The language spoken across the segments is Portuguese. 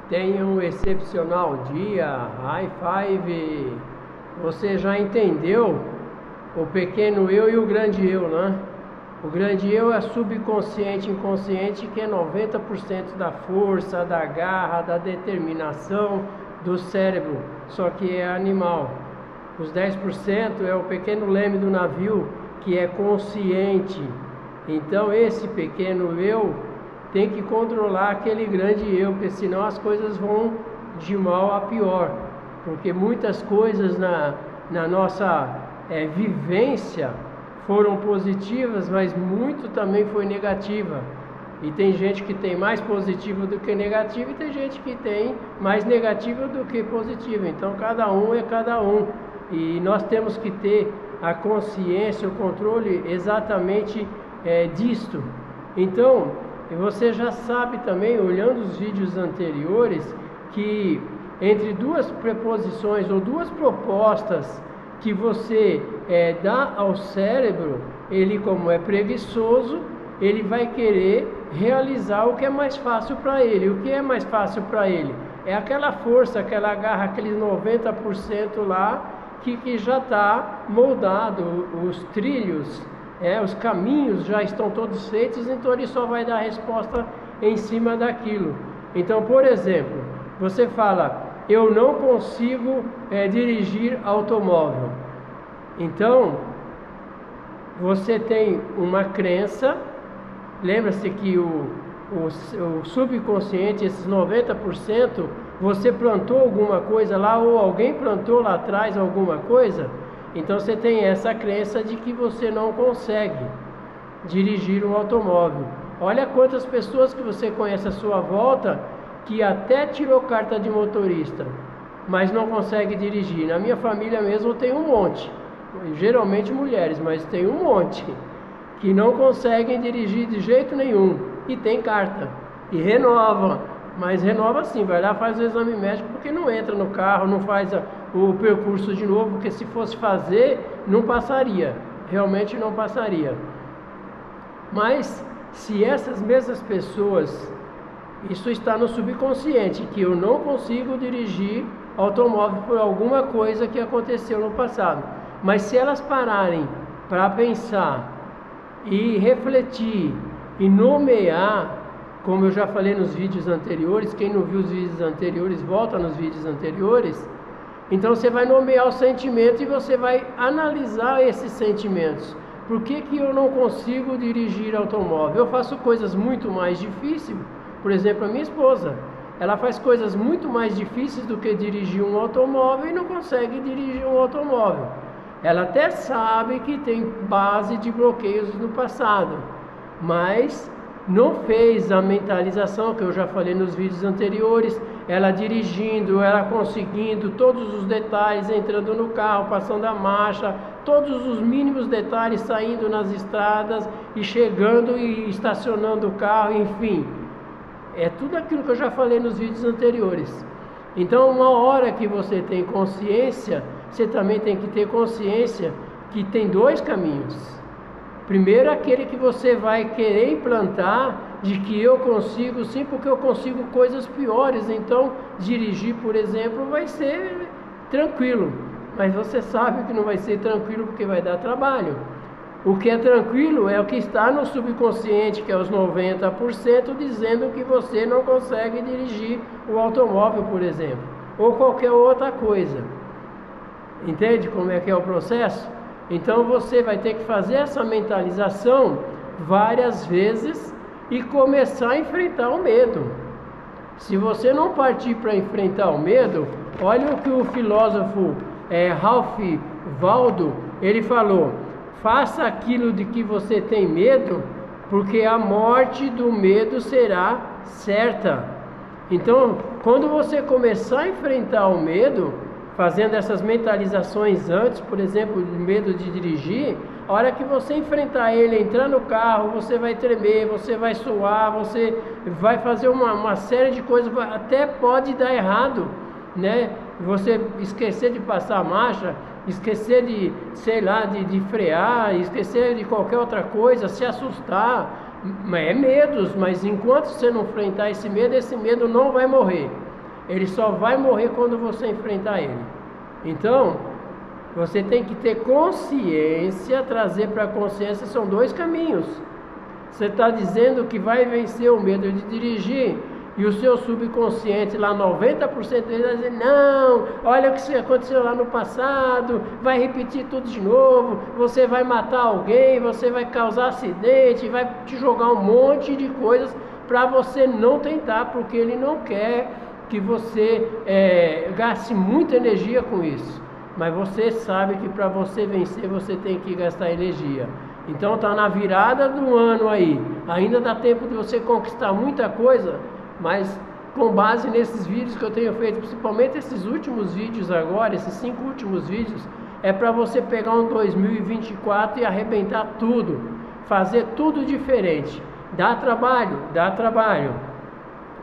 Tenha um excepcional dia. High five. Você já entendeu o pequeno eu e o grande eu, né? O grande eu é subconsciente, inconsciente, que é 90% da força, da garra, da determinação do cérebro, só que é animal. Os 10% é o pequeno leme do navio, que é consciente. Então esse pequeno eu tem que controlar aquele grande eu, porque senão as coisas vão de mal a pior. Porque muitas coisas na nossa vivência foram positivas, mas muito também foi negativa. E tem gente que tem mais positivo do que negativo, e tem gente que tem mais negativo do que positivo. Então cada um é cada um. E nós temos que ter a consciência, o controle exatamente disto. Então, você já sabe também, olhando os vídeos anteriores, que entre duas preposições ou duas propostas que você dá ao cérebro, ele, como é preguiçoso, ele vai querer realizar o que é mais fácil para ele. O que é mais fácil para ele? É aquela força, aquela garra, aqueles 90% lá que já está moldado, os trilhos, os caminhos já estão todos feitos, então ele só vai dar a resposta em cima daquilo. Então, por exemplo, você fala, eu não consigo dirigir automóvel. Então, você tem uma crença, lembra-se que o subconsciente, esses 90%, você plantou alguma coisa lá, ou alguém plantou lá atrás alguma coisa, então você tem essa crença de que você não consegue dirigir um automóvel. Olha quantas pessoas que você conhece à sua volta que até tirou carta de motorista, mas não consegue dirigir. Na minha família mesmo tem um monte, geralmente mulheres, mas tem um monte que não conseguem dirigir de jeito nenhum e tem carta e renova, mas renova assim, vai lá, faz o exame médico, porque não entra no carro, não faz o percurso de novo, porque se fosse fazer, não passaria, realmente não passaria. Mas se essas mesmas pessoas, isso está no subconsciente, que eu não consigo dirigir automóvel por alguma coisa que aconteceu no passado, mas se elas pararem para pensar e refletir e nomear, como eu já falei nos vídeos anteriores, quem não viu os vídeos anteriores, volta nos vídeos anteriores. Então você vai nomear o sentimento e você vai analisar esses sentimentos. Por que eu não consigo dirigir automóvel? Eu faço coisas muito mais difíceis. Por exemplo, a minha esposa, ela faz coisas muito mais difíceis do que dirigir um automóvel e não consegue dirigir um automóvel. Ela até sabe que tem base de bloqueios no passado, mas não fez a mentalização que eu já falei nos vídeos anteriores. Ela dirigindo, ela conseguindo todos os detalhes, entrando no carro, passando a marcha, todos os mínimos detalhes, saindo nas estradas e chegando e estacionando o carro, enfim. É tudo aquilo que eu já falei nos vídeos anteriores. Então, uma hora que você tem consciência, você também tem que ter consciência que tem dois caminhos. Primeiro, aquele que você vai querer implantar, de que eu consigo sim, porque eu consigo coisas piores. Então, dirigir, por exemplo, vai ser tranquilo. Mas você sabe que não vai ser tranquilo porque vai dar trabalho. O que é tranquilo é o que está no subconsciente, que é os 90%, dizendo que você não consegue dirigir o automóvel, por exemplo, ou qualquer outra coisa. Entende como é que é o processo? Então você vai ter que fazer essa mentalização várias vezes e começar a enfrentar o medo. Se você não partir para enfrentar o medo, olha o que o filósofo Ralph Waldo ele falou: faça aquilo de que você tem medo, porque a morte do medo será certa. Então, quando você começar a enfrentar o medo, fazendo essas mentalizações antes, por exemplo, de medo de dirigir, a hora que você enfrentar ele, entrar no carro, você vai tremer, você vai suar, você vai fazer uma série de coisas, até pode dar errado, né? Você esquecer de passar a marcha, esquecer de, sei lá, de frear, esquecer de qualquer outra coisa, se assustar, medos, mas enquanto você não enfrentar esse medo não vai morrer. Ele só vai morrer quando você enfrentar ele. Então, você tem que ter consciência, trazer para a consciência, são dois caminhos. Você está dizendo que vai vencer o medo de dirigir, e o seu subconsciente, lá 90% dele vai dizer, não, olha o que aconteceu lá no passado, vai repetir tudo de novo, você vai matar alguém, você vai causar acidente, vai te jogar um monte de coisas para você não tentar, porque ele não quer que você gaste muita energia com isso. Mas você sabe que para você vencer, você tem que gastar energia. Então está na virada do ano aí, ainda dá tempo de você conquistar muita coisa, mas com base nesses vídeos que eu tenho feito, principalmente esses últimos vídeos agora, esses 5 últimos vídeos, é para você pegar um 2024 e arrebentar tudo, fazer tudo diferente. Dá trabalho, dá trabalho.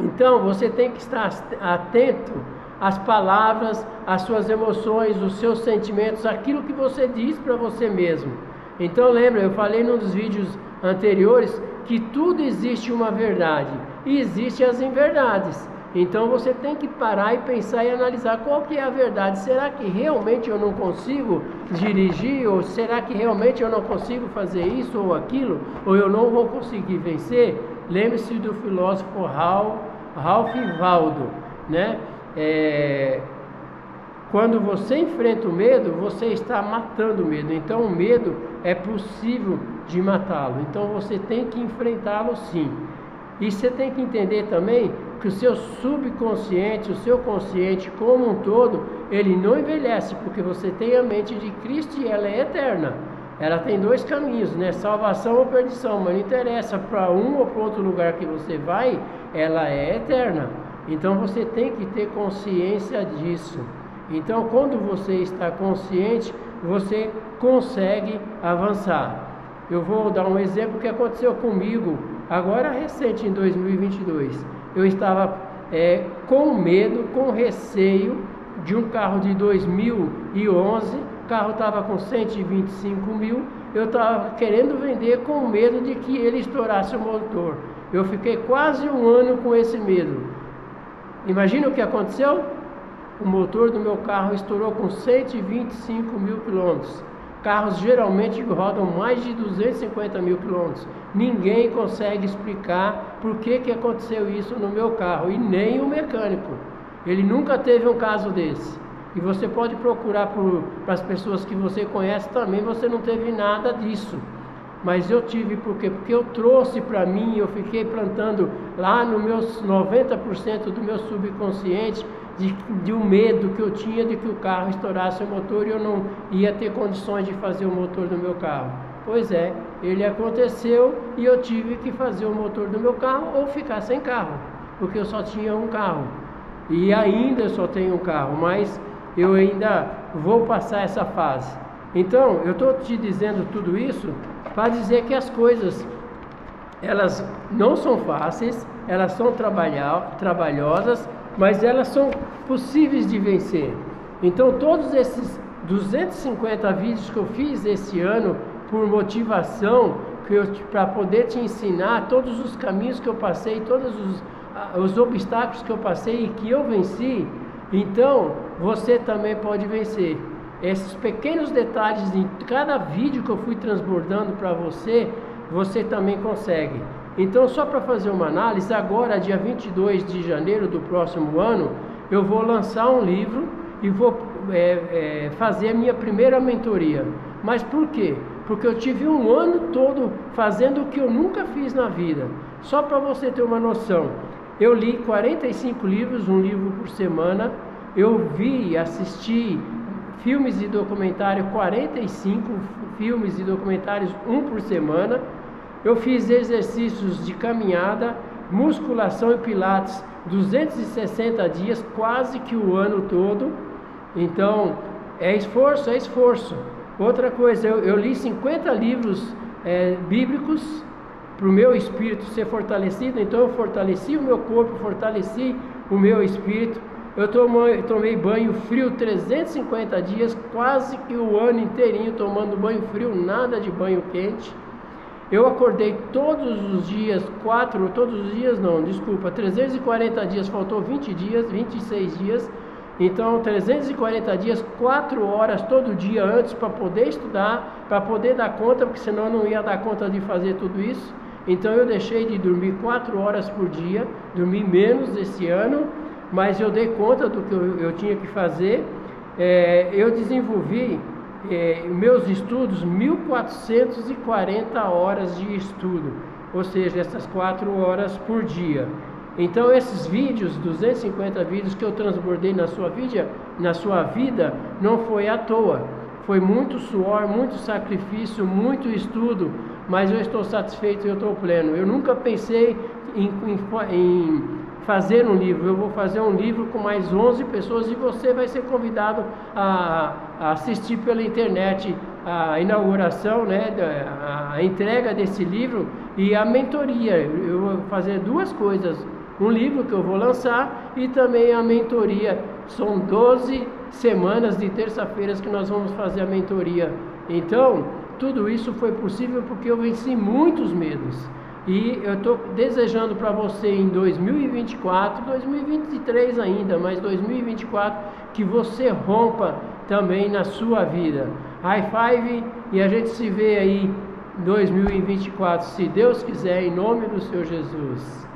Então você tem que estar atento às palavras, às suas emoções, os seus sentimentos, aquilo que você diz para você mesmo. Então lembra, eu falei num dos vídeos anteriores que tudo existe uma verdade e existem as inverdades. Então você tem que parar e pensar e analisar qual que é a verdade. Será que realmente eu não consigo dirigir? Ou será que realmente eu não consigo fazer isso ou aquilo? Ou eu não vou conseguir vencer? Lembre-se do filósofo Ralph Waldo, né? Quando você enfrenta o medo, você está matando o medo. Então o medo é possível de matá-lo. Então você tem que enfrentá-lo sim. E você tem que entender também que o seu subconsciente, o seu consciente como um todo, ele não envelhece, porque você tem a mente de Cristo e ela é eterna. Ela tem 2 caminhos, né? Salvação ou perdição, mas não interessa para um ou para outro lugar que você vai, ela é eterna. Então você tem que ter consciência disso. Então quando você está consciente, você consegue avançar. Eu vou dar um exemplo que aconteceu comigo agora recente, em 2022. Eu estava com medo, com receio de um carro de 2011, o carro estava com 125 mil, eu estava querendo vender com medo de que ele estourasse o motor. Eu fiquei quase um ano com esse medo. Imagina o que aconteceu? O motor do meu carro estourou com 125 mil quilômetros. Carros geralmente rodam mais de 250 mil quilômetros. Ninguém consegue explicar por que aconteceu isso no meu carro, e nem o mecânico. Ele nunca teve um caso desse. E você pode procurar para as pessoas que você conhece também, você não teve nada disso. Mas eu tive, por quê? Porque eu trouxe para mim, eu fiquei plantando lá no meus 90% do meu subconsciente de um medo que eu tinha de que o carro estourasse o motor e eu não ia ter condições de fazer o motor do meu carro. Pois é, ele aconteceu e eu tive que fazer o motor do meu carro ou ficar sem carro, porque eu só tinha um carro. E ainda eu só tenho um carro, mas eu ainda vou passar essa fase. Então, eu estou te dizendo tudo isso para dizer que as coisas, elas não são fáceis, elas são trabalhosas, mas elas são possíveis de vencer. Então todos esses 250 vídeos que eu fiz esse ano, por motivação, para poder te ensinar todos os caminhos que eu passei, todos os obstáculos que eu passei e que eu venci, então você também pode vencer. Esses pequenos detalhes em cada vídeo que eu fui transbordando para você, você também consegue. Então, só para fazer uma análise, agora, dia 22 de janeiro do próximo ano, eu vou lançar um livro e vou fazer a minha primeira mentoria. Mas por quê? Porque eu tive um ano todo fazendo o que eu nunca fiz na vida. Só para você ter uma noção, eu li 45 livros, um livro por semana. Eu vi, assisti filmes e documentários, 45 filmes e documentários, um por semana. Eu fiz exercícios de caminhada, musculação e pilates 260 dias, quase que o ano todo. Então, é esforço, é esforço. Outra coisa, eu li 50 livros bíblicos para o meu espírito ser fortalecido. Então, eu fortaleci o meu corpo, fortaleci o meu espírito. Eu tomei banho frio 350 dias, quase que o ano inteirinho tomando banho frio, nada de banho quente. Eu acordei todos os dias, 340 dias, faltou 20 dias, 26 dias, então 340 dias, 4 horas todo dia antes para poder estudar, para poder dar conta, porque senão eu não ia dar conta de fazer tudo isso. Então eu deixei de dormir 4 horas por dia, dormi menos esse ano, mas eu dei conta do que eu tinha que fazer. Eu desenvolvi meus estudos, 1.440 horas de estudo, ou seja, essas 4 horas por dia. Então esses vídeos, 250 vídeos que eu transbordei na sua vida, não foi à toa. Foi muito suor, muito sacrifício, muito estudo, mas eu estou satisfeito e eu estou pleno. Eu nunca pensei em fazer um livro. Eu vou fazer um livro com mais 11 pessoas e você vai ser convidado a assistir pela internet a inauguração, né, a entrega desse livro e a mentoria. Eu vou fazer 2 coisas, um livro que eu vou lançar e também a mentoria. São 12 semanas de terça-feiras que nós vamos fazer a mentoria. Então, tudo isso foi possível porque eu venci muitos medos. E eu estou desejando para você em 2024, 2023 ainda, mas 2024, que você rompa também na sua vida. High five e a gente se vê aí em 2024, se Deus quiser, em nome do Senhor Jesus.